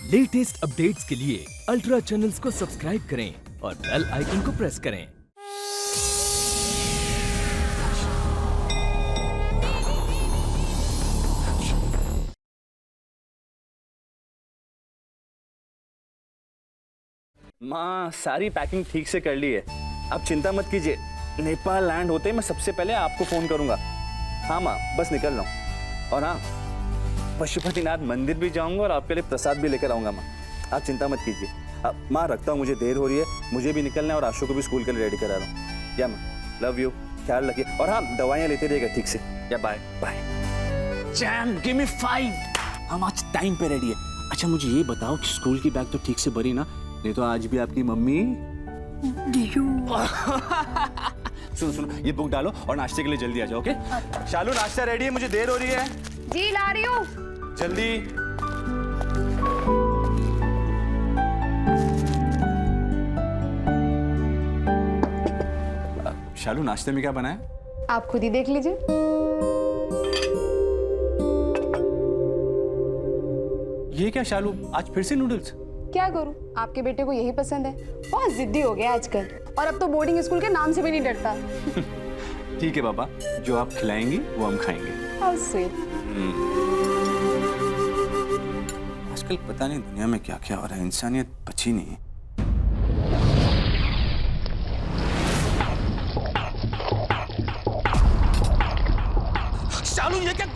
Latest updates के लिए ultra channels को सब्सक्राइब करें और बेल आइकन को प्रेस करें। माँ सारी पैकिंग ठीक से कर ली है, आप चिंता मत कीजिए। नेपाल लैंड होते मैं सबसे पहले आपको फोन करूंगा। हाँ माँ, बस निकल रहा हूँ। और हाँ, पशुपतिनाथ मंदिर भी जाऊंगा और आपके लिए प्रसाद भी लेकर आऊंगा माँ, आप चिंता मत कीजिए। अब माँ रखता हूँ, मुझे देर हो रही है, मुझे भी निकलना है और आशु को भी स्कूल के लिए रेडी करा रहा हूँ। या माँ, लव यू, ख्याल रखिए। और हाँ, दवाइयाँ लेते रहिएगा ठीक से। या bye bye. Jam give me 5। हम आज टाइम पे रेडी है। अच्छा मुझे ये बताओ कि स्कूल की बैग तो ठीक से भरी ना, नहीं तो आज भी आपकी मम्मी सुनो सुनो, ये बुक डालो और नाश्ते के लिए जल्दी आ जाओ। ओके शालू, नाश्ता रेडी है, मुझे देर हो रही है। जी ला रही हूँ, जल्दी। शालू, नाश्ते में क्या बना है? आप खुद ही देख लीजिए। ये क्या शालू, आज फिर से नूडल्स? क्या करूं, आपके बेटे को यही पसंद है, बहुत जिद्दी हो गया आजकल, और अब तो बोर्डिंग स्कूल के नाम से भी नहीं डरता। ठीक है पापा, जो आप खिलाएंगी वो हम खाएंगे। How sweet। आजकल पता नहीं दुनिया में क्या क्या हो रहा है, इंसानियत बची नहीं है। शालू, ये क्या?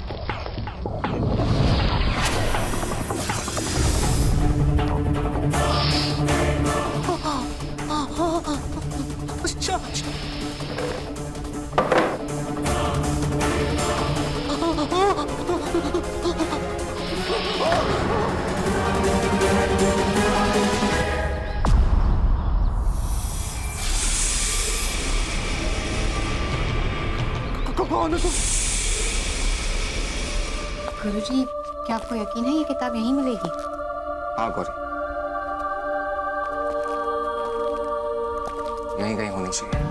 गुरुजी, क्या आपको यकीन है ये किताब यहीं मिलेगी? हाँ गौरी, यहीं कहीं होनी चाहिए।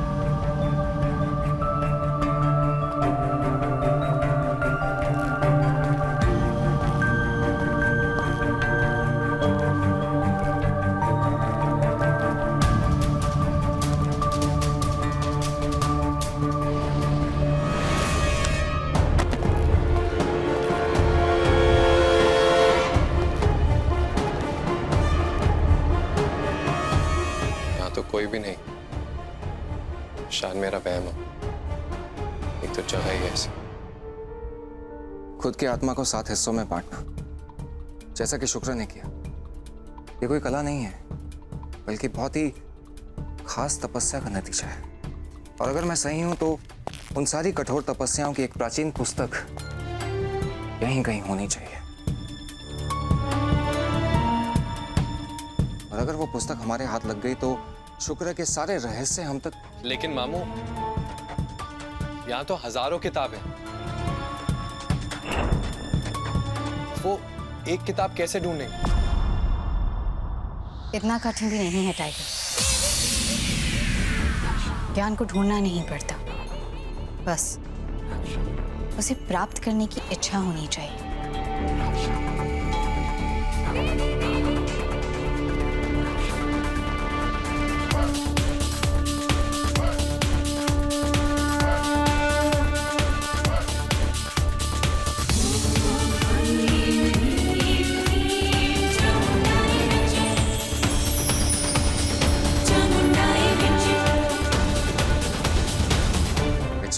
कोई भी नहीं, शायद मेरा वहम हो। एक तो जगह ही ऐसी। खुद की आत्मा को 7 हिस्सों में बांटना, जैसा कि शुक्र ने किया, ये कोई कला नहीं है, बल्कि बहुत ही खास तपस्या का नतीजा है। और अगर मैं सही हूं तो उन सारी कठोर तपस्याओं की एक प्राचीन पुस्तक यहीं कहीं होनी चाहिए। और अगर वो पुस्तक हमारे हाथ लग गई तो शुक्र के सारे रहस्य हम तक। लेकिन मामू, यहाँ तो हजारों किताबें, वो एक किताब कैसे ढूंढेंगे? इतना कठिन भी नहीं है टाइगर, ज्ञान को ढूंढना नहीं पड़ता, बस उसे प्राप्त करने की इच्छा होनी चाहिए।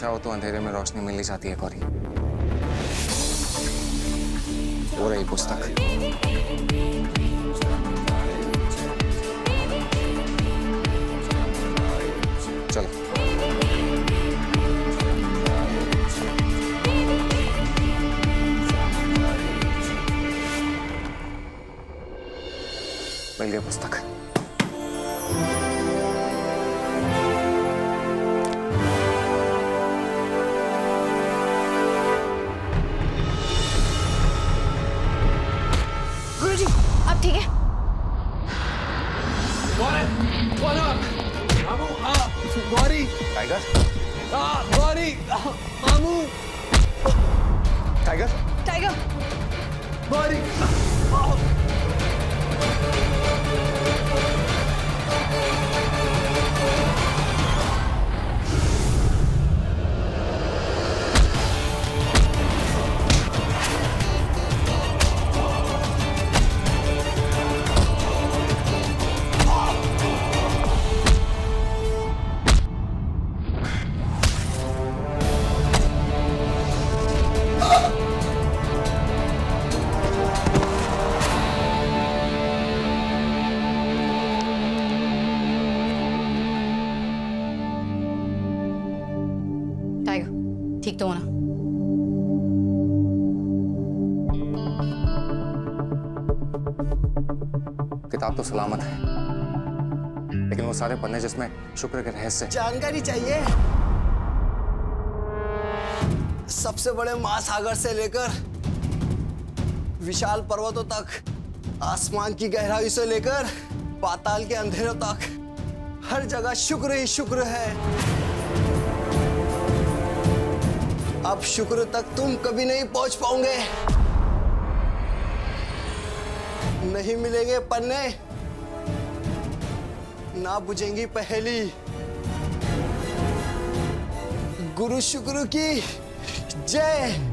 हो तो अंधेरे में रोशनी मिल ही जाती है गौरी। वो रही पुस्तक। चलो मिल गई पुस्तक। ठीक है, गौरी, टाइगर, गौरी, मामू, टाइगर, टाइगर, गौरी। ठीक तो होना। किताब तो सलामत है, लेकिन वो सारे पन्ने जिसमें शुक्र के रहस्य। जानकारी चाहिए। सबसे बड़े महासागर से लेकर विशाल पर्वतों तक, आसमान की गहराई से लेकर पाताल के अंधेरों तक, हर जगह शुक्र ही शुक्र है। अब शुक्र तक तुम कभी नहीं पहुंच पाओगे। नहीं मिलेंगे पन्ने, ना बुझेंगी पहेली। गुरु शुक्र की जय।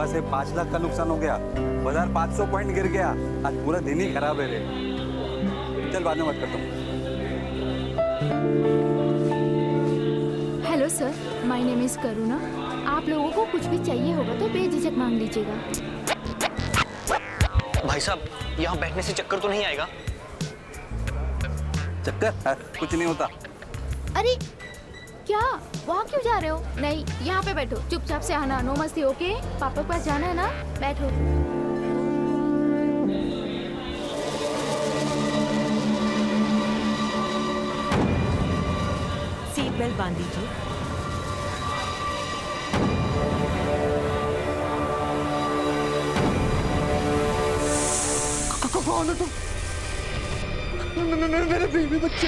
से 5 लाख का नुकसान हो गया, बाजार 500 पॉइंट गिर गया। आज पूरा दिन ही खराब है रे। चल बाद में बात करता हूँ। Hello sir, my name is Karuna. आप लोगों को कुछ भी चाहिए होगा तो बेझिझक मांग लीजिएगा। भाई साहब, यहाँ बैठने से चक्कर तो नहीं आएगा? चक्कर कुछ नहीं होता। अरे क्या, वहाँ क्यों जा रहे हो? नहीं, यहाँ पे बैठो, चुपचाप से आना, नो मस्ती। ओके, पापा के पास जाना है ना, बैठो। सीट बेल्ट बांध दीजिए। कौन हो तुम? मेरे बेबी बच्चे।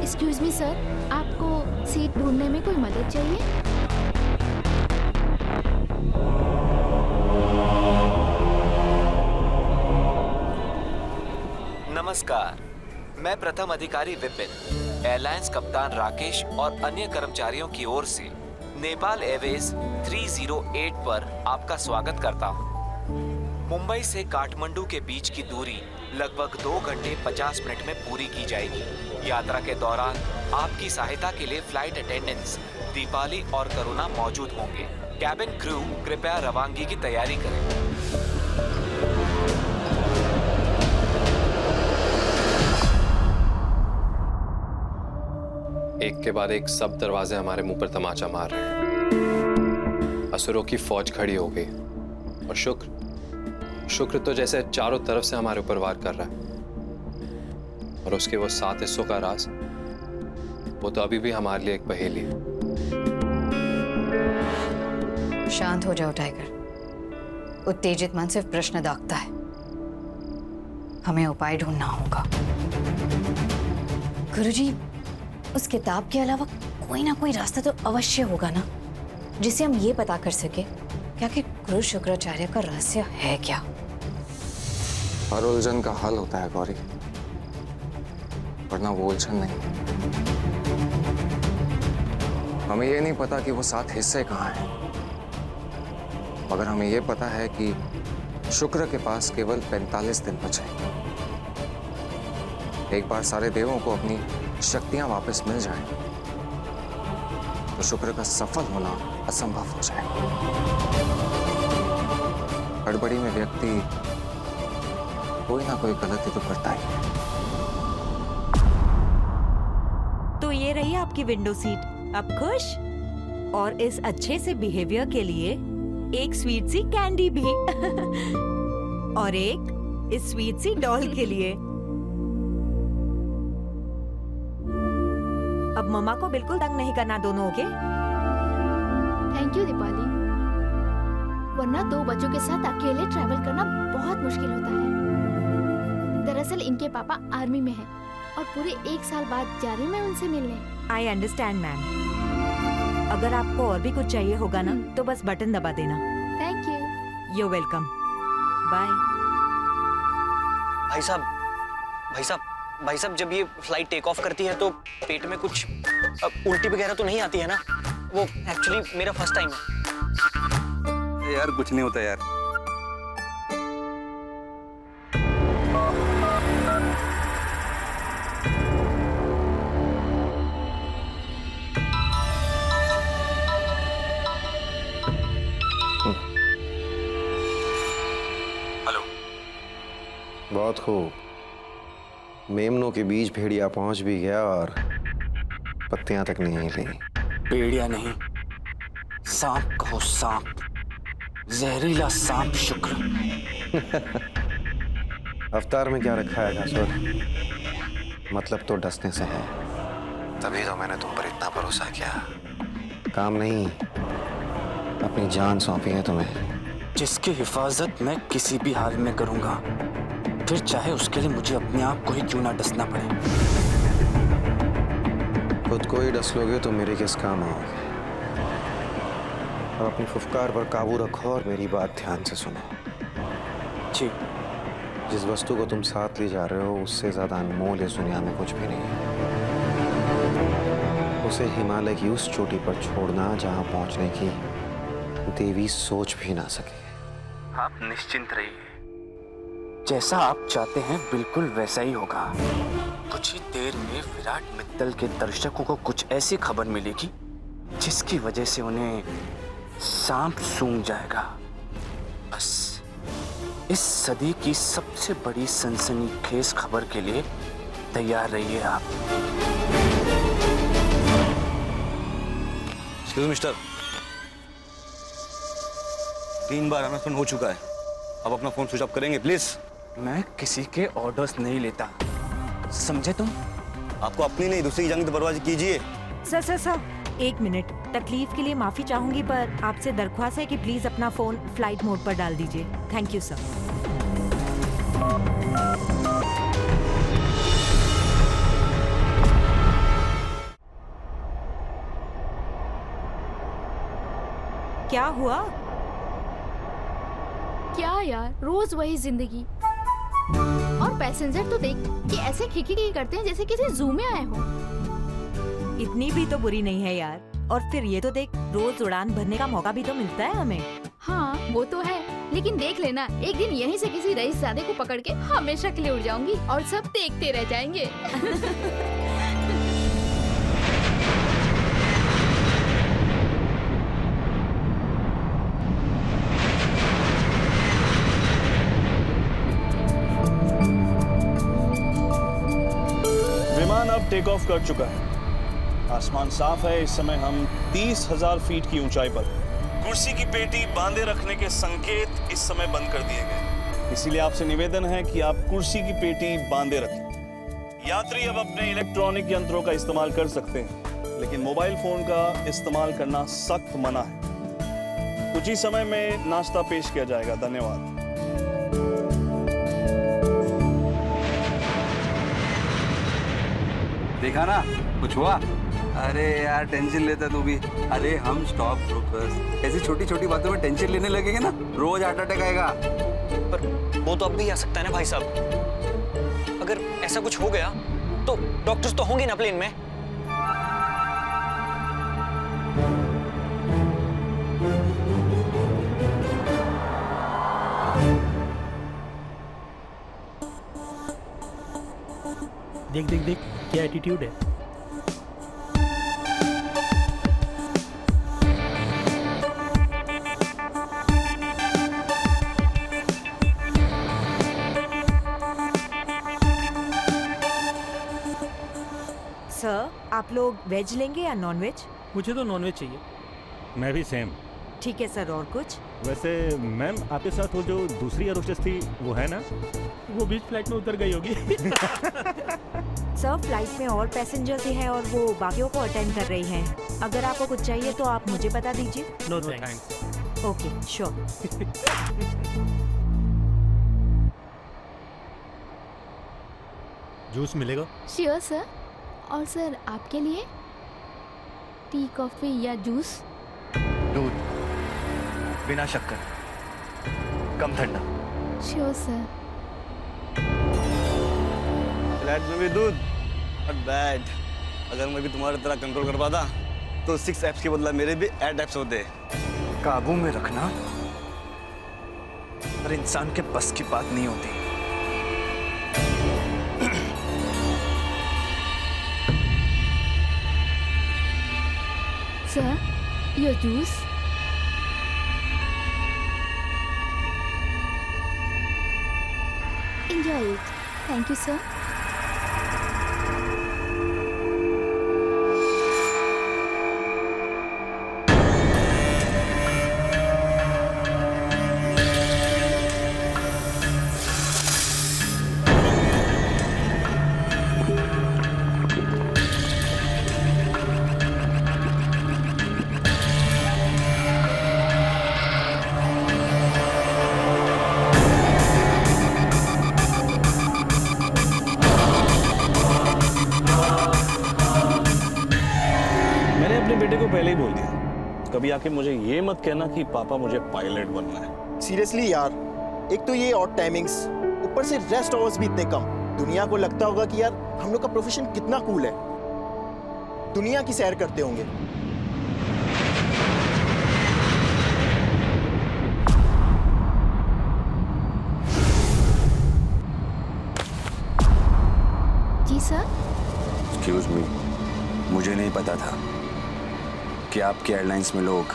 एक्सक्यूज मी सर, आपको सीट ढूंढने में कोई मदद चाहिए? नमस्कार, मैं प्रथम अधिकारी विपिन, एयरलाइंस कप्तान राकेश और अन्य कर्मचारियों की ओर से नेपाल एयरवेज 308 पर आपका स्वागत करता हूं। मुंबई से काठमांडू के बीच की दूरी लगभग 2 घंटे 50 मिनट में पूरी की जाएगी। यात्रा के दौरान आपकी सहायता के लिए फ्लाइट अटेंडेंट्स दीपाली और करुणा मौजूद होंगे। कैबिन क्रू कृपया रवानगी की तैयारी करें। एक के बाद एक सब दरवाजे हमारे मुंह पर तमाचा मार रहे हैं। असुरों की फौज खड़ी हो गई और शुक्र तो जैसे चारों तरफ से हमारे ऊपर वार कर रहा है, और उसके वो 7 हिस्सों का राज, वो तो अभी भी हमारे लिए एक पहेली है। शांत हो जाओ टाइगर। उत्तेजित मन सिर्फ प्रश्न दागता है। हमें उपाय ढूंढना होगा। गुरुजी, उस किताब के अलावा कोई ना कोई रास्ता तो अवश्य होगा ना, जिससे हम ये पता कर सके क्या कि गुरु शुक्राचार्य का रहस्य है क्या। हर उलझन का हल होता है गौरी, वरना वो उलझन नहीं। हमें ये नहीं पता कि वो 7 हिस्से कहाँ हैं, मगर हमें ये पता है कि शुक्र के पास केवल 45 दिन बचे। एक बार सारे देवों को अपनी शक्तियां वापस मिल जाएं, तो शुक्र का सफल होना असंभव हो जाए। हड़बड़ी में व्यक्ति कोई ना कोई गलती तो करता ही है। तो ये रही आपकी विंडो सीट। अब खुश? और इस अच्छे से बिहेवियर के लिए एक स्वीट सी कैंडी भी और एक इस स्वीट सी डॉल के लिए। अब मम्मा को बिल्कुल तंग नहीं करना दोनों, ओके? थैंक यू दीपाली, वरना 2 बच्चों के साथ अकेले ट्रैवल करना बहुत मुश्किल होता है। दरअसल इनके पापा आर्मी में हैं और पूरे 1 साल बाद जा रही मैं उनसे मिलने। I understand ma'am. अगर आपको और भी कुछ चाहिए होगा ना तो बस बटन दबा देना। Thank you. You welcome. Bye. भाई साहब, जब ये फ्लाइट टेक ऑफ करती है तो पेट में कुछ उल्टी वगैरह तो नहीं आती है ना? वो एक्चुअली मेरा फर्स्ट टाइम है। यार कुछ नहीं होता यार। बहुत खूब। मेमनों के बीच भेड़िया पहुंच भी गया और पत्तियां तक नहीं हिली। भेड़िया नहीं, सांप कहो, सांप, जहरीला सांप शुक्र। अवतार में क्या रखा है घासुर? मतलब तो डसने से है, तभी तो मैंने तुम पर इतना भरोसा किया। काम नहीं, अपनी जान सौंपी है तुम्हें। जिसकी हिफाजत मैं किसी भी हाल में करूंगा, फिर चाहे उसके लिए मुझे अपने आप को ही क्यों ना डसना पड़े। खुद को ही डस लोगे तो मेरे किस काम आओगे। अब अपनी फुफकार पर काबू रखो और मेरी बात ध्यान से सुनो। जी। जिस वस्तु को तुम साथ ले जा रहे हो उससे ज्यादा अनमोल इस दुनिया में कुछ भी नहीं है। उसे हिमालय की उस चोटी पर छोड़ना जहां पहुंचने की देवी सोच भी ना सके। आप निश्चिंत रहिए, जैसा आप चाहते हैं बिल्कुल वैसा ही होगा। कुछ ही देर में विराट मित्तल के दर्शकों को कुछ ऐसी खबर मिलेगी जिसकी वजह से उन्हें सांप सूंघ जाएगा। बस इस सदी की सबसे बड़ी सनसनीखेज खबर के लिए तैयार रहिए आप। एक्सक्यूज मिस्टर, 3 बार अनाउंसमेंट हो चुका है, अब अपना फोन स्विच ऑफ करेंगे प्लीज। मैं किसी के ऑर्डर्स नहीं लेता, समझे तुम? आपको अपनी नहीं दूसरी की जंग तो बर्बाद कीजिए। Sir 1 minute. तकलीफ के लिए माफी चाहूंगी, पर आपसे दरख्वास्त है कि प्लीज अपना फोन फ्लाइट मोड पर डाल दीजिए। Thank you sir. क्या हुआ? क्या यार, रोज वही जिंदगी। और पैसेंजर तो देख कि ऐसे खिखी करते हैं जैसे किसी जू में आए हो। इतनी भी तो बुरी नहीं है यार। और फिर ये तो देख, रोज उड़ान भरने का मौका भी तो मिलता है हमें। हाँ वो तो है, लेकिन देख लेना, एक दिन यहीं से किसी रईसजादे को पकड़ के हमेशा के लिए उड़ जाऊंगी और सब देखते रह जाएंगे। विमान अब टेक ऑफ कर चुका है। आसमान साफ है। इस समय हम 30,000 फीट की ऊंचाई पर। कुर्सी की पेटी बांधे रखने के संकेत इस समय बंद कर दिए गए, इसीलिए आपसे निवेदन है कि आप कुर्सी की पेटी बांधे रखें। यात्री अब अपने इलेक्ट्रॉनिक यंत्रों का इस्तेमाल कर सकते हैं, लेकिन मोबाइल फोन का इस्तेमाल करना सख्त मना है। कुछ ही समय में नाश्ता पेश किया जाएगा। धन्यवाद। देखा ना, कुछ हुआ? अरे यार टेंशन लेता तू भी। अरे हम स्टॉक ब्रोकर्स, ऐसी छोटी छोटी बातों में टेंशन लेने लगेंगे ना, रोज हार्ट अटैक आएगा। पर वो तो अब भी आ सकता है ना भाई साहब। अगर ऐसा कुछ हो गया तो डॉक्टर्स तो होंगे ना प्लेन में। देख देख देख क्या एटीट्यूड है। सर, आप लोग वेज लेंगे या नॉन वेज? मुझे तो नॉन वेज चाहिए। मैं भी सेम। ठीक है सर, और कुछ? वैसे मैम आपके साथ वो जो दूसरी एरोस्टेस थी वो है ना? वो बीच फ्लाइट में उतर गई होगी। सर फ्लाइट में और पैसेंजर्स हैं और वो बाकियों को अटेंड कर रही हैं। अगर आपको कुछ चाहिए तो आप मुझे बता दीजिए। No thanks. Okay sure. Juice मिलेगा? Sure sir. और सर आपके लिए टी, कॉफी या जूस? दूध बिना शक्कर, कम ठंडा। Sure sir. फ्लैट में भी दूध, नॉट बैड। अगर मैं भी तुम्हारी तरह कंट्रोल कर पाता तो 6 एप्स के बदला मेरे भी 8 एप्स होते। काबू में रखना हर इंसान के बस की बात नहीं होती। Sir, your juice. Enjoy it. Thank you, sir. बेटे को पहले ही बोल दिया, कभी आके मुझे ये मत कहना कि पापा मुझे पायलट बनना है। सीरियसली यार, एक तो ये ऑड टाइमिंग्स, ऊपर से रेस्ट आवर्स भी इतने कम। दुनिया को लगता होगा कि यार हम लोग का प्रोफेशन कितना कूल है, दुनिया की सैर करते होंगे। जी सर। एक्सक्यूज मी, मुझे नहीं पता था कि आपके एयरलाइंस में लोग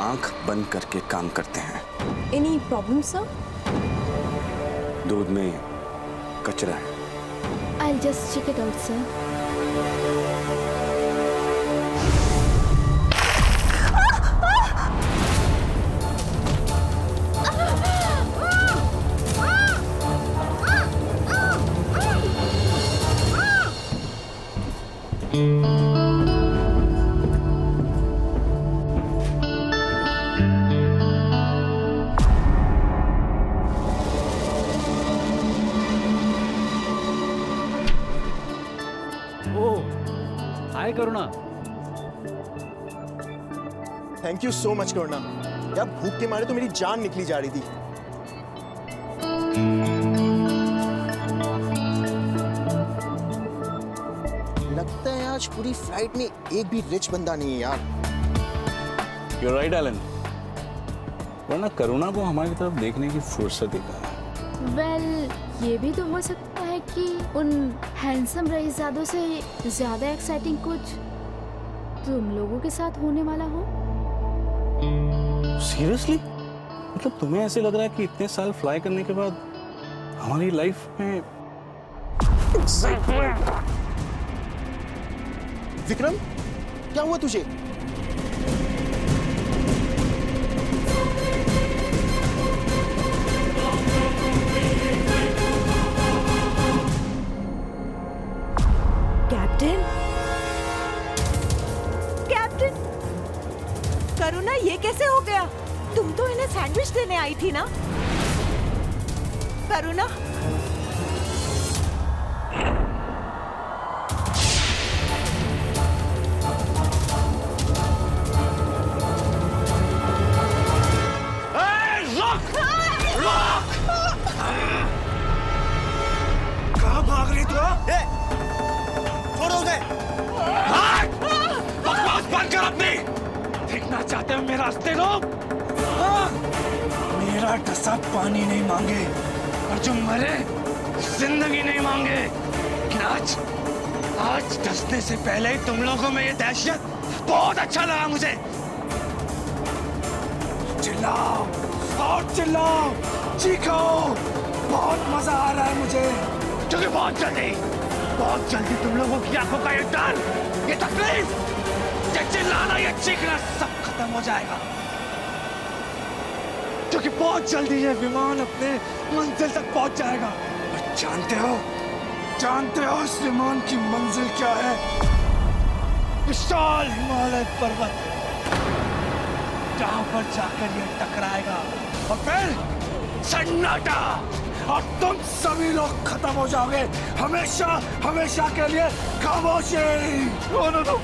आंख बंद करके काम करते हैं। Any problem sir? दूध में कचरा है। I'll just check it out, sir. Hi Karuna. Thank you so much Karuna. यार भूख के मारे तो मेरी जान निकली जा रही थी। लगता है आज पूरी फ्लाइट में एक भी रिच बंदा नहीं है यार। You're right, Elon. वरना करुणा को हमारी तरफ देखने की फुर्सत ही कहाँ है। वेल, ये भी तो हो सकता है कि उन हैंडसम रईसजादों से ज्यादा एक्साइटिंग कुछ तुम लोगों के साथ होने वाला हो। सीरियसली? मतलब तुम्हें ऐसे लग रहा है कि इतने साल फ्लाई करने के बाद हमारी लाइफ में विक्रम, क्या हुआ तुझे? कैप्टन? कैप्टन? करुणा, ये कैसे हो गया? तुम तो इन्हें सैंडविच देने आई थी ना? करुणा? कहाँ भाग रही तू? छोड़ो उसे! बकवास बंद कर अपनी! देखना चाहते हो मेरा रास्ते लोग? मेरा डसा पानी नहीं मांगे और जो मरे जिंदगी नहीं मांगे। लेकिन आज डसने से पहले ही तुम लोगों में ये दहशत बहुत अच्छा लगा मुझे। चिल्लाओ और चिल्लाओ, चीखो, बहुत मजा आ रहा है मुझे, क्योंकि बहुत जल्दी तुम लोगों की आंखों का ये डर, ये तकलीफ, ये चिल्लाना, ये चीखना सब खत्म हो जाएगा। क्योंकि बहुत जल्दी ये विमान अपने मंजिल तक पहुंच जाएगा। और जानते हो इस विमान की मंजिल क्या है? विशाल हिमालय पर्वत, जहां पर जाकर ये टकराएगा और फिर सन्नाटा, और तुम सभी लोग खत्म हो जाओगे, हमेशा हमेशा के लिए खामोशी। नो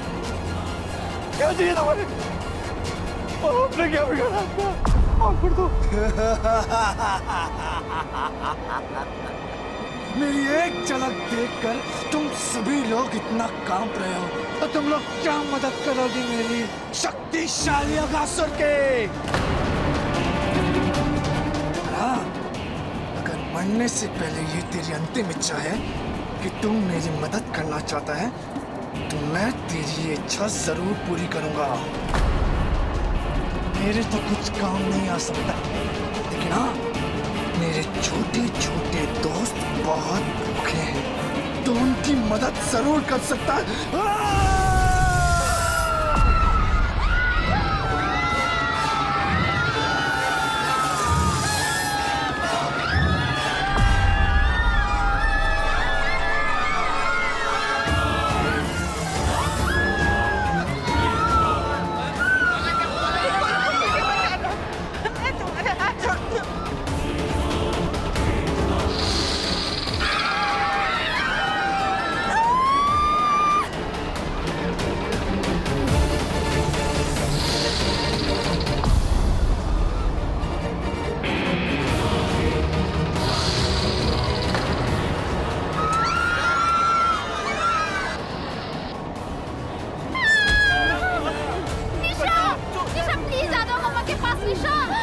क्या चाहिए तुम्हारे? आपने क्या बिगाड़ा? माफ कर दो। मेरी एक झलक देखकर तुम सभी लोग इतना कांप रहे हो, तो तुम लोग क्या मदद करोगे मेरी शक्तिशाली अगासुर के? हाँ, अगर मरने से पहले ये तेरी अंतिम इच्छा है कि तुम मेरी मदद करना चाहता है, तो मैं तेरी ये इच्छा जरूर पूरी करूंगा। मेरे तो कुछ काम नहीं आ सकता, लेकिन हाँ, मेरे छोटे छोटे दोस्त बहुत भूखे हैं, तो उनकी मदद जरूर कर सकता है।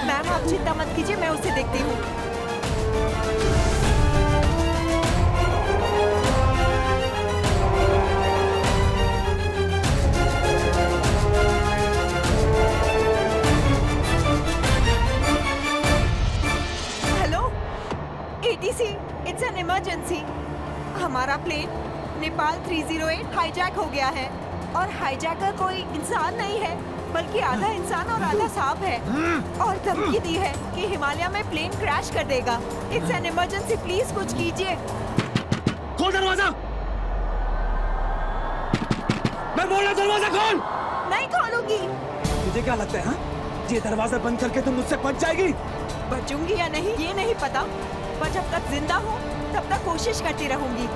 मैम आप चिंता मत कीजिए, मैं उसे देखती हूँ। Hello ATC, it's an emergency. हमारा प्लेन नेपाल 308 हाईजैक हो गया है, और हाईजैकर कोई इंसान नहीं है, बल्कि आधा इंसान और आधा सांप है, और धमकी दी है कि हिमालय में प्लेन क्रैश कर देगा। इट्स एन इमरजेंसी, प्लीज कुछ कीजिए। खोल दरवाजा। मैं बोल रहा, दरवाजा खोल। नहीं खोलूंगी। तुझे क्या लगता है, हाँ? ये दरवाजा बंद करके तुम मुझसे बच जाएगी? बचूंगी या नहीं ये नहीं पता, पर जब तक जिंदा हूँ तब तक कोशिश करती रहूंगी।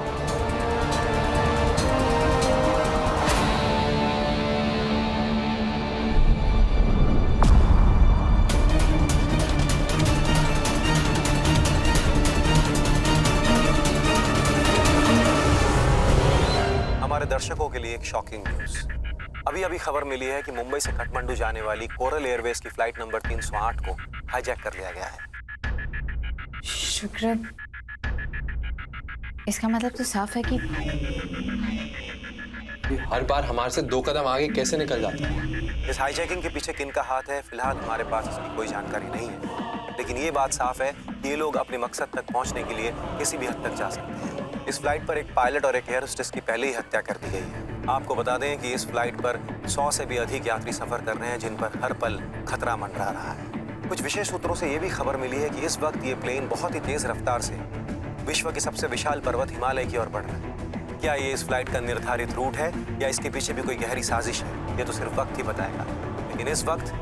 हमारे दर्शकों के लिए एक शॉकिंग न्यूज। अभी खबर मिली है कि मुंबई से काठमांडू जाने वाली कोरल एयरवेज की फ्लाइट नंबर 308 को हाईजैक कर लिया गया है। शुक्र, इसका मतलब तो साफ है कि हर बार हमारे से 2 कदम आगे कैसे निकल जाता है। इस हाईजैकिंग के पीछे किनका हाथ है, फिलहाल हमारे पास इसकी कोई जानकारी नहीं है, लेकिन ये बात साफ है कि ये लोग अपने मकसद तक पहुंचने के लिए किसी भी हद तक जा सकते हैं। इस फ्लाइट पर एक पायलट और एक एयर होस्टेस की पहले ही हत्या कर दी गई है। आपको बता दें कि इस फ्लाइट पर 100 से भी अधिक यात्री सफर कर रहे हैं, जिन पर हर पल खतरा मंडरा रहा है। कुछ विशेष सूत्रों से ये भी खबर मिली है कि इस वक्त ये प्लेन बहुत ही तेज रफ्तार से विश्व के सबसे विशाल पर्वत हिमालय की ओर बढ़ रहा है। क्या ये इस फ्लाइट का निर्धारित रूट है या इसके पीछे भी कोई गहरी साजिश है, ये तो सिर्फ वक्त ही बताएगा। लेकिन इस वक्त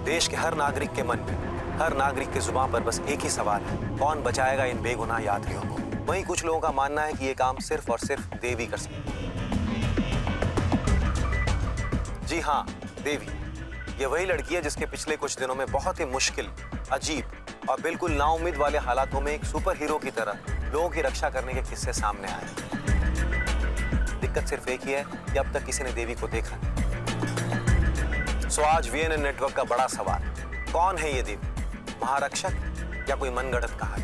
देश के हर नागरिक के मन में, हर नागरिक की जुबान पर बस एक ही सवाल है, कौन बचाएगा इन बेगुनाह यात्रियों को। वहीं कुछ लोगों का मानना है कि ये काम सिर्फ और सिर्फ देवी कर सकती है। जी हाँ, देवी। ये वही लड़की है जिसके पिछले कुछ दिनों में बहुत ही मुश्किल, अजीब और बिल्कुल नाउम्मीद वाले हालातों में एक सुपर हीरो की तरह लोगों की रक्षा करने के किस्से सामने आए। दिक्कत सिर्फ एक ही है कि अब तक किसी ने देवी को देखा नहीं। सो आज VNN नेटवर्क का बड़ा सवाल, कौन है ये देवी? महारक्षक या कोई मनगढ़ंत कहानी?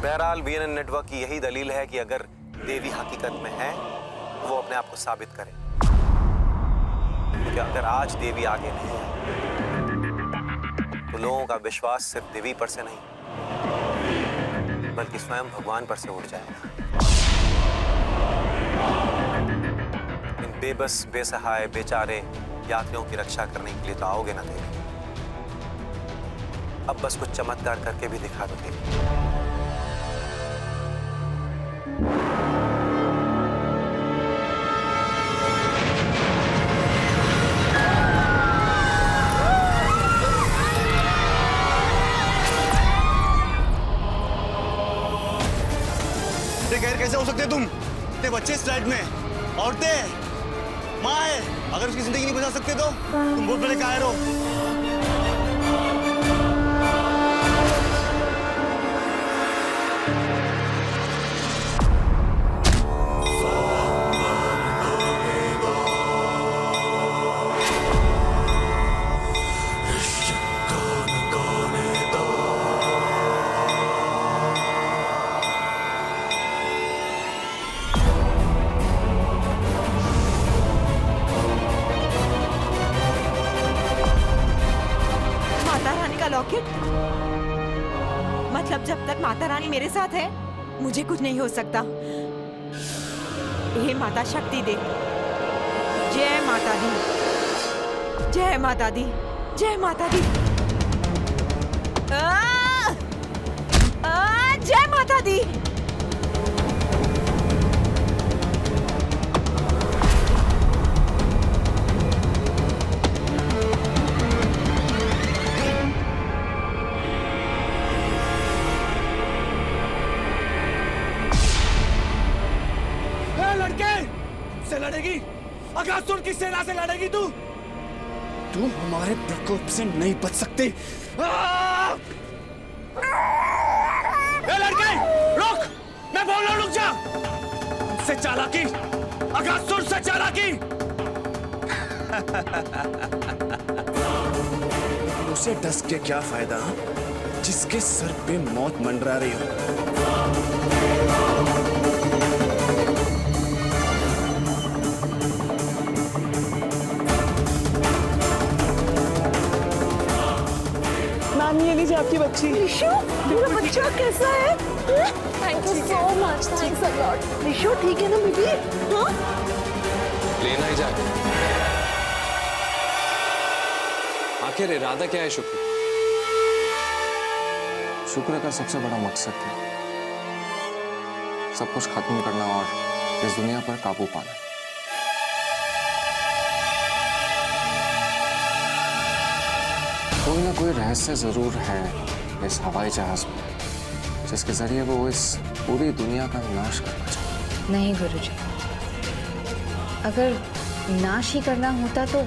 बहरहाल VNN नेटवर्क की यही दलील है कि अगर देवी हकीकत में है तो वो अपने आप को साबित करे, क्योंकि अगर आज देवी आगे नहीं है तो लोगों का विश्वास सिर्फ देवी पर से नहीं बल्कि स्वयं भगवान पर से उठ जाएगा। इन बेबस, बेसहाय, बेचारे यात्रियों की रक्षा करने के लिए तो आओगे ना देवी? अब बस कुछ चमत्कार करके भी दिखा दो देवी। गैर कैसे हो सकते तुम? इतने बच्चे इस फ्लैट में, औरतें, माँ है, अगर उसकी जिंदगी नहीं बचा सकते तो तुम बहुत बड़े कायर हो। लॉकेट, मतलब जब तक माता रानी मेरे साथ है मुझे कुछ नहीं हो सकता। हे माता शक्ति दे। जय माता दी, जय माता दी, जय माता दी। जय माता दी। से लड़ेगी? अगासुर की सेना से लड़ेगी तू? तू हमारे प्रकोप से नहीं बच सकती। ए लड़के, रुक! मैं बोल रहा हूं, रुक जा! से चालाकी, अगासुर से चालाकी। उसे डस के क्या फायदा, जिसके सर पे मौत मंडरा रही हो। ये लीजिए आपकी बच्ची। निशु, मेरा बच्चा कैसा है? Thank you so much, thanks a lot. Nishu ठीक है ना बेबी? हाँ? लेना ही जाए। आखिर इरादा क्या है शुक्र? शुक्र का सबसे बड़ा मकसद है सब कुछ खत्म करना और इस दुनिया पर काबू पाना। कोई ना कोई रहस्य जरूर है इस हवाई जहाज में, जिसके जरिए वो इस पूरी दुनिया का नाश करना चाहता। नहीं गुरुजी, अगर नाश ही करना होता तो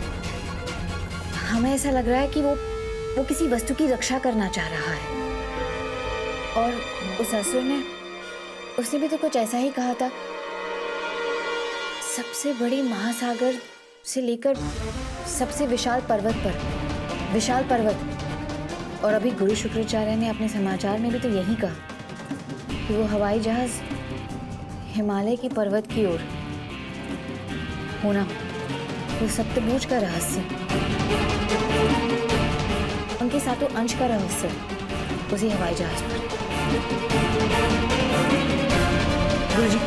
हमें ऐसा लग रहा है कि वो किसी वस्तु की रक्षा करना चाह रहा है। और उस असुर ने, उसने भी तो कुछ ऐसा ही कहा था। सबसे बड़ी महासागर से लेकर सबसे विशाल पर्वत पर, विशाल पर्वत। और अभी गुरु शुक्राचार्य ने अपने समाचार में भी तो यही कहा कि वो हवाई जहाज हिमालय की पर्वत की ओर होना, वो सप्तभुज का रहस्य, उनके सातों अंश का रहस्य उसी हवाई जहाज पर। गुरुजी,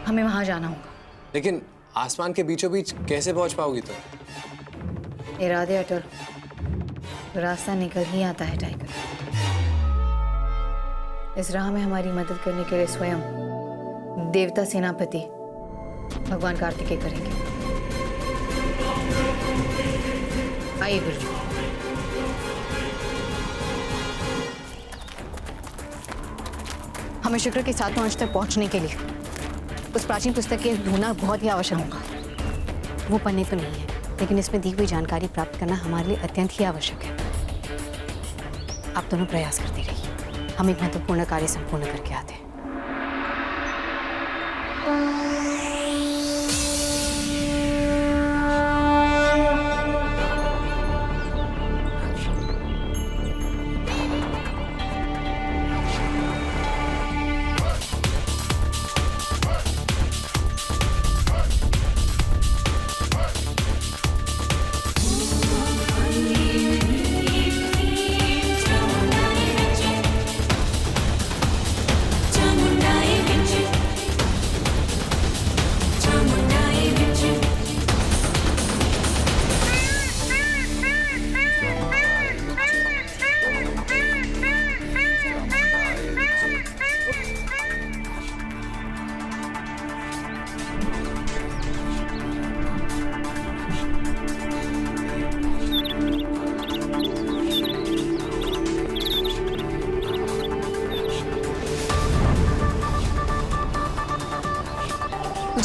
हमें वहां जाना होगा। लेकिन आसमान के बीचों बीच कैसे पहुंच पाओगी तुम? इरादे अटल, रास्ता निकल ही आता है टाइगर। इस राह में हमारी मदद करने के लिए स्वयं देवता सेनापति भगवान कार्तिकेय करेंगे। आइए गुरुजी। हमें शुक्र के सातों अंश तक पहुंचने के लिए उस प्राचीन पुस्तक के ढूंढना बहुत ही आवश्यक होगा। वो पन्ने तो नहीं है, लेकिन इसमें दी हुई जानकारी प्राप्त करना हमारे लिए अत्यंत ही आवश्यक है। आप दोनों प्रयास करते रहिए, हम एक महत्वपूर्ण कार्य संपूर्ण करके आते हैं। Jai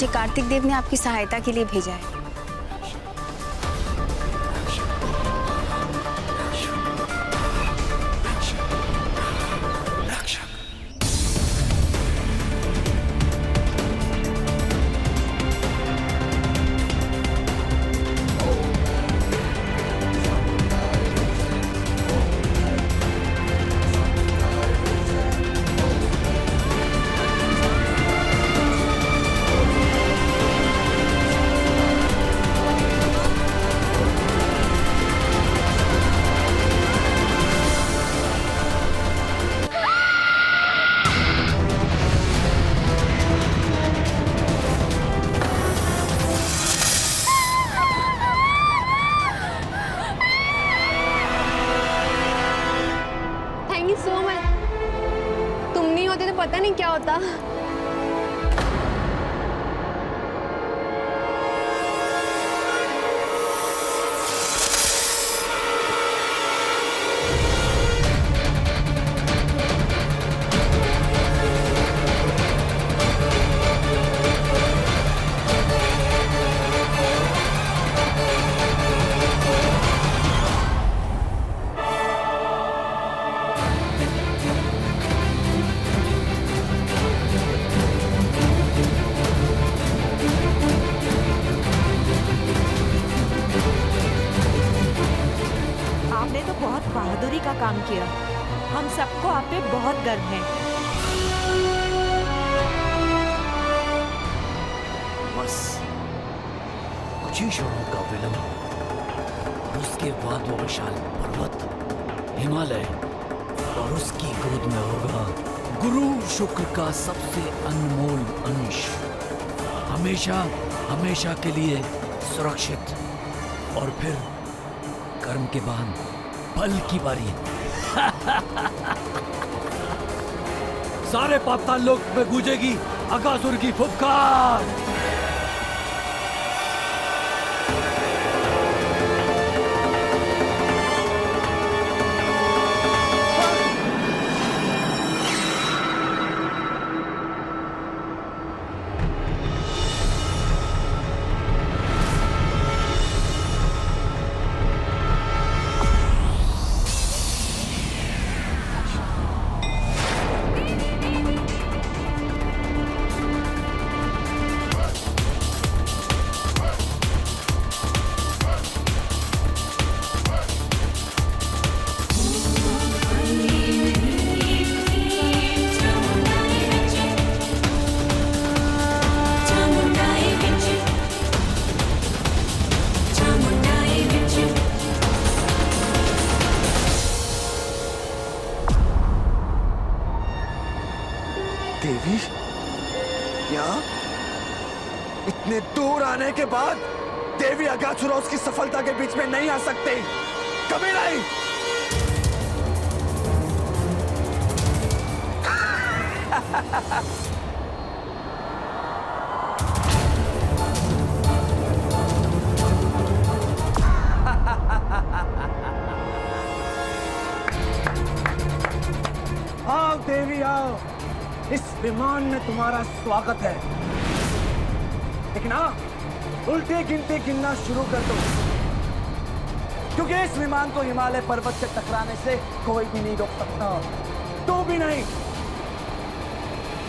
मुझे कार्तिक देव ने आपकी सहायता के लिए भेजा है। पता नहीं क्या होता। बहादुरी का काम किया। हम सबको आप पे बहुत गर्व है। बस कुछ ही क्षणों का विलंब और उसके बाद वो विशाल पर्वत हिमालय और उसकी गोद में होगा गुरु शुक्र का सबसे अनमोल अंश, हमेशा हमेशा के लिए सुरक्षित। और फिर कर्म के बाद फल की बारी। सारे पाताल लोक में गूंजेगी अगासुर की फुफकार। देवी, यहाँ इतने दूर आने के बाद देवी अगासुर उसकी सफलता के बीच में नहीं आ सकती, कभी नहीं। आओ देवी आओ, इस विमान में तुम्हारा स्वागत है। लेकिन हाँ, उल्टे गिनते गिनना शुरू कर दो, क्योंकि इस विमान को हिमालय पर्वत से टकराने से कोई भी नहीं रोक सकता, तू भी नहीं।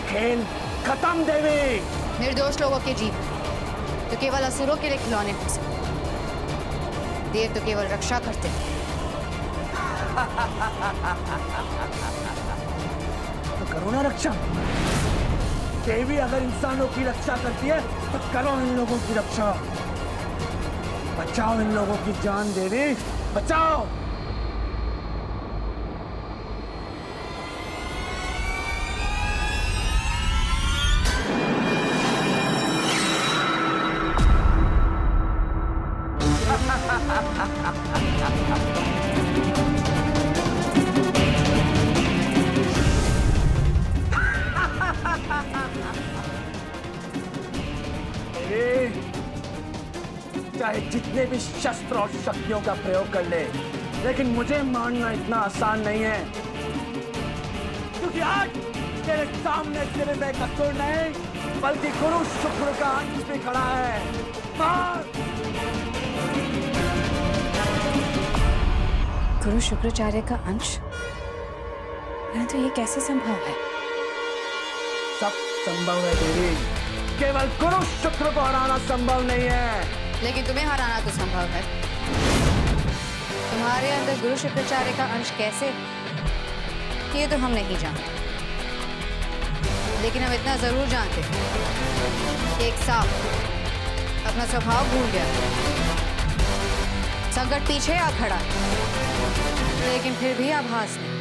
खेल खत्म देवी। निर्दोष लोगों की जीत तो केवल असुरों के लिए खिलौने हो सकते, देव तो केवल रक्षा करते हैं। तो करो ना रक्षा। देवी अगर इंसानों की रक्षा करती है तो करो इन लोगों की रक्षा। बचाओ इन लोगों की जान देवी, बचाओ। चाहे जितने भी शस्त्र और शक्तियों का प्रयोग कर ले, लेकिन मुझे मारना इतना आसान नहीं है, क्योंकि आज तेरे सामने सिर्फ एक असुर नहीं बल्कि गुरु शुक्र का अंश भी खड़ा है। मार! गुरु शुक्राचार्य का अंश? तो ये कैसे संभव है? सब संभव है देवी, केवल गुरु शुक्र को हराना संभव नहीं है। लेकिन तुम्हें हराना तो संभव है। तुम्हारे अंदर गुरु शुक्राचार्य का अंश कैसे, ये तो हम नहीं जानते, लेकिन हम इतना जरूर जानते कि एक सांप अपना स्वभाव भूल गया। संकट पीछे आ खड़ा, लेकिन फिर भी आभास नहीं।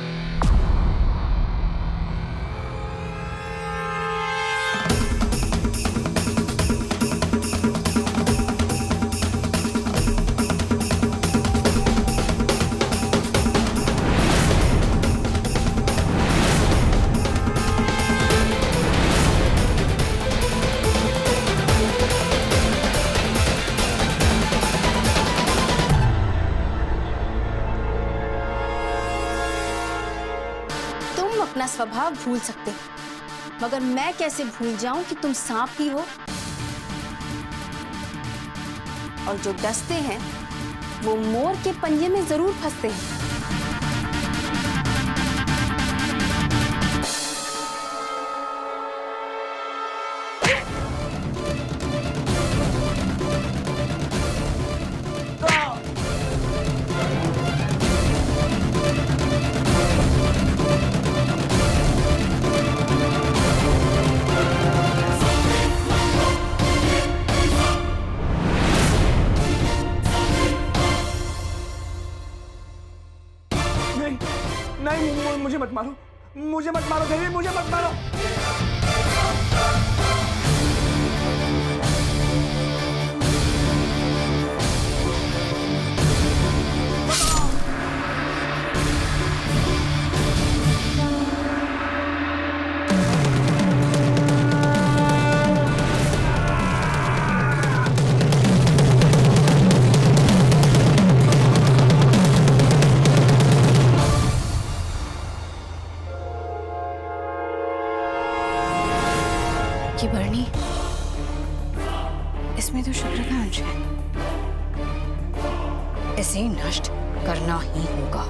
अपना स्वभाव भूल सकते हो, मगर मैं कैसे भूल जाऊं कि तुम सांप ही हो, और जो डसते हैं वो मोर के पंजे में जरूर फंसते हैं। नहीं, मुझे मत मारो, मुझे मत मारो देवी, मुझे मत मारो। कि बरनी, इसमें तो शुक्र का अंश है, इसे नष्ट करना ही होगा।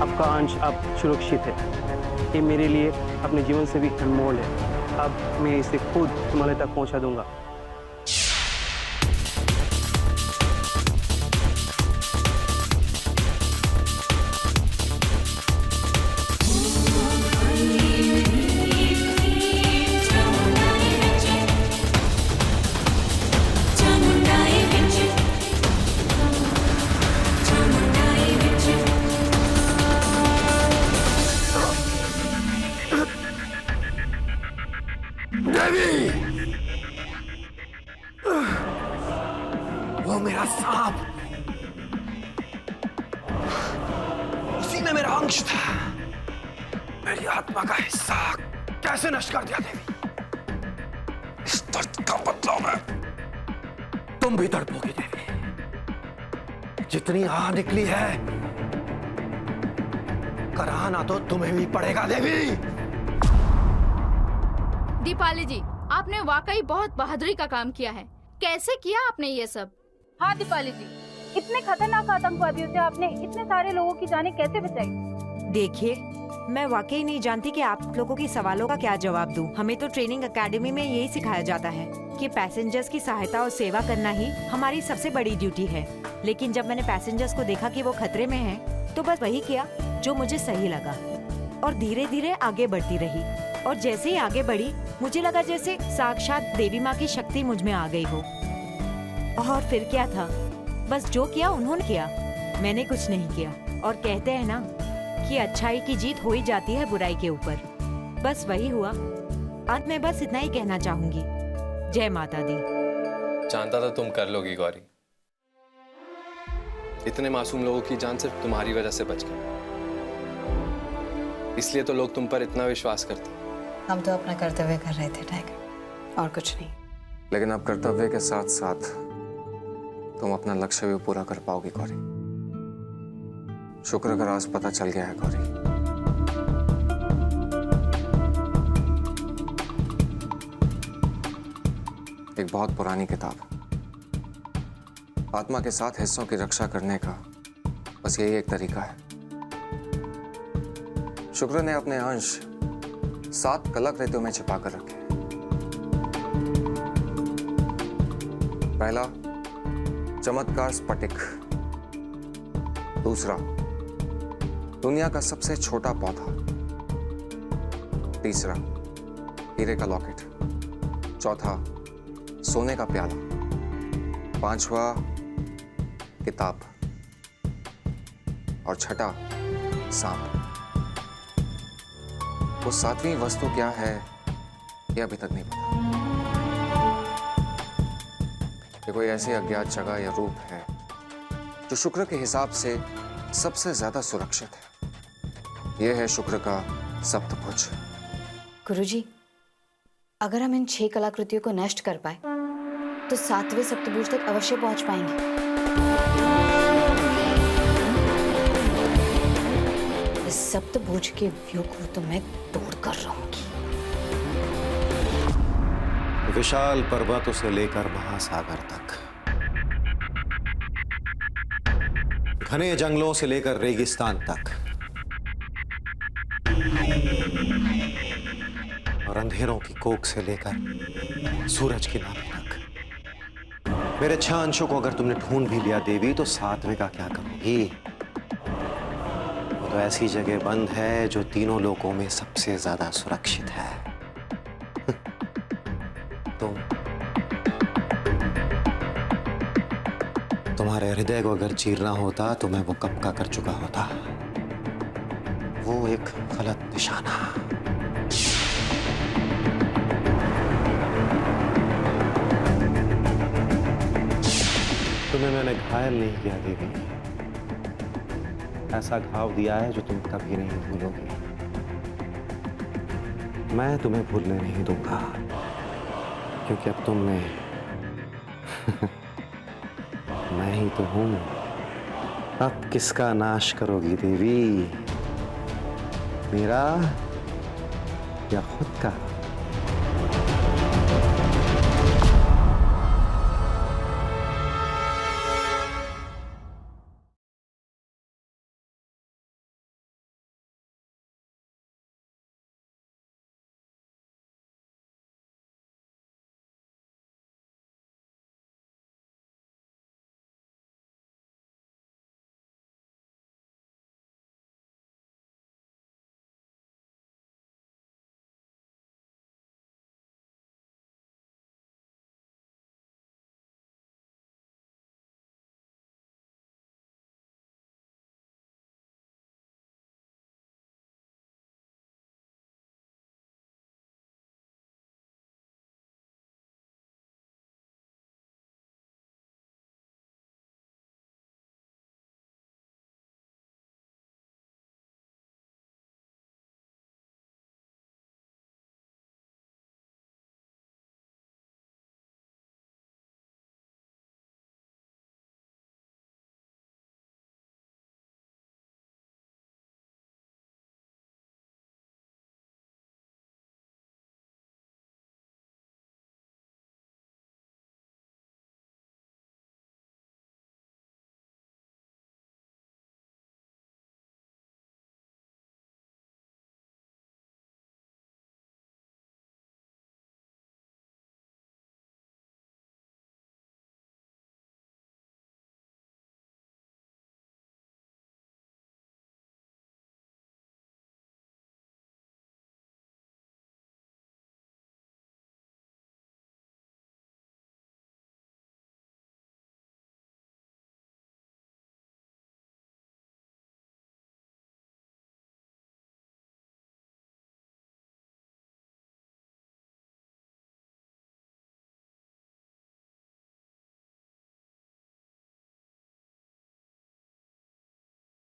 आपका अंश अब सुरक्षित है। ये मेरे लिए अपने जीवन से भी अनमोल है। अब मैं इसे खुद हिमालय तक पहुंचा दूंगा। वो मेरा सांप, उसी में मेरा अंश था। मेरी आत्मा का हिस्सा कैसे नष्ट कर दिया देवी? इस दर्द का बदला में तुम भी तड़पोगी देवी। जितनी आह निकली है, कराना तो तुम्हें भी पड़ेगा देवी। दीपाली जी, आपने वाकई बहुत बहादुरी का काम किया है। कैसे किया आपने ये सब? हाँ दीपाली जी, इतने खतरनाक आतंकवादियों से आपने इतने सारे लोगों की जानें कैसे बचाई? देखिए, मैं वाकई नहीं जानती कि आप लोगों के सवालों का क्या जवाब दूं। हमें तो ट्रेनिंग एकेडमी में यही सिखाया जाता है कि पैसेंजर्स की सहायता और सेवा करना ही हमारी सबसे बड़ी ड्यूटी है। लेकिन जब मैंने पैसेंजर्स को देखा कि वो खतरे में हैं, तो बस वही किया जो मुझे सही लगा और धीरे धीरे आगे बढ़ती रही। और जैसे ही आगे बढ़ी, मुझे लगा जैसे साक्षात देवी माँ की शक्ति मुझ में आ गई हो। और फिर क्या था, बस जो किया उन्होंने किया, मैंने कुछ नहीं किया। और कहते हैं ना कि अच्छाई की जीत हो ही जाती है बुराई के ऊपर। बस वही हुआ। अंत में बस इतना ही कहना चाहूंगी जय माता दी। जानता था तुम कर लोगी गौरी। इतने मासूम लोगों की जान सिर्फ तुम्हारी वजह से बच गई, इसलिए तो लोग तुम पर इतना विश्वास करते। हम तो अपना कर्तव्य कर रहे थे टाइगर, और कुछ नहीं। लेकिन अब कर्तव्य के साथ साथ तुम अपना लक्ष्य भी पूरा कर पाओगी गौरी। शुक्र का राज पता चल गया है गौरी। एक बहुत पुरानी किताब, आत्मा के 7 हिस्सों की रक्षा करने का बस यही एक तरीका है। शुक्र ने अपने अंश 7 कलाकृतियों में छिपा कर रखे। पहला, चमत्कार स्फटिक। दूसरा, दुनिया का सबसे छोटा पौधा। तीसरा, हीरे का लॉकेट। चौथा, सोने का प्याला। पांचवा, किताब। और छठा, सांप। वो 7वीं वस्तु क्या है ये अभी तक नहीं पता। ये कोई ऐसी अज्ञात जगह या रूप है जो शुक्र के हिसाब से सबसे ज्यादा सुरक्षित है। यह है शुक्र का सप्तभुज। गुरुजी, अगर हम इन 6 कलाकृतियों को नष्ट कर पाए तो 7वें सप्तभुज तक अवश्य पहुंच पाएंगे। इस सप्तभुज के व्यूह को तो मैं तोड़ कर रहूंगी। विशाल पर्वतों से लेकर महासागर तक, घने जंगलों से लेकर रेगिस्तान तक, और अंधेरों की कोख से लेकर सूरज की नाभि तक। मेरे 6 अंशों को अगर तुमने ढूंढ भी लिया देवी, तो 7वें का क्या करोगी? वो तो ऐसी जगह बंद है जो तीनों लोकों में सबसे ज्यादा सुरक्षित है। तुम्हारे हृदय को अगर चीरना होता तो मैं वो कब का कर चुका होता। वो एक गलत निशाना। तुम्हें मैंने घायल नहीं किया देवी, ऐसा घाव दिया है जो तुम कभी नहीं भूलोगी। मैं तुम्हें भूलने नहीं दूंगा, क्योंकि अब तुम में मैं ही तो हूं। अब किसका नाश करोगी देवी, मेरा या खुद का?